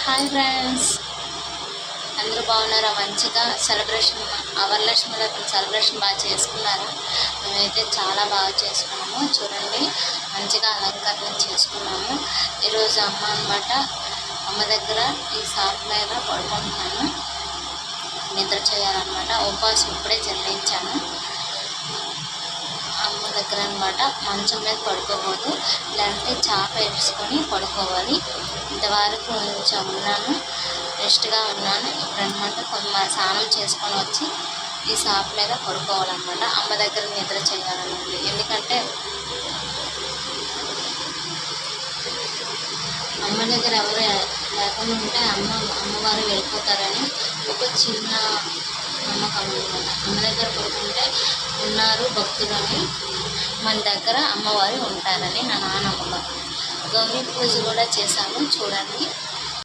Hi friends, అందరూ బాగున్నారా? మంచిగా సెలబ్రేషన్ వరలక్ష్మి సెలబ్రేషన్ బాగా చేసుకున్నారా? మేమైతే చాలా బాగా చేసుకున్నాము. చూడండి, మంచిగా అలంకరణ చేసుకున్నాము. ఈరోజు అమ్మ అనమాట, అమ్మ దగ్గర ఈ షాప్ మీద పడుకుంటున్నాను. నిద్ర చేయాలన్నమాట. ఉపవాసం ఇప్పుడే చెల్లించాను. అమ్మ దగ్గర అనమాట మంచం మీద పడుకోకూడదు, లేదంటే చాప వేసుకొని పడుకోవాలి. ఇంతవరకు కొంచెం ఉన్నాను, రెస్ట్గా ఉన్నాను. ఇప్పుడు అనమాట కొంచెం స్నానం చేసుకొని వచ్చి ఈ షాప్ మీద పడుకోవాలన్నమాట. అమ్మ దగ్గర నిద్ర చేయాలన్నమాట. ఎందుకంటే అమ్మ దగ్గర ఎవరు లేకుండా ఉంటే అమ్మవారు వెళ్ళిపోతారని ఒక చిన్న నమ్మకం అనమాట. అమ్మ దగ్గర పడుకుంటే ఉన్నారు భక్తులని, మన దగ్గర అమ్మవారు ఉంటారని నా నమ్మకం. గౌరీ పూజ కూడా చేశాము. చూడండి,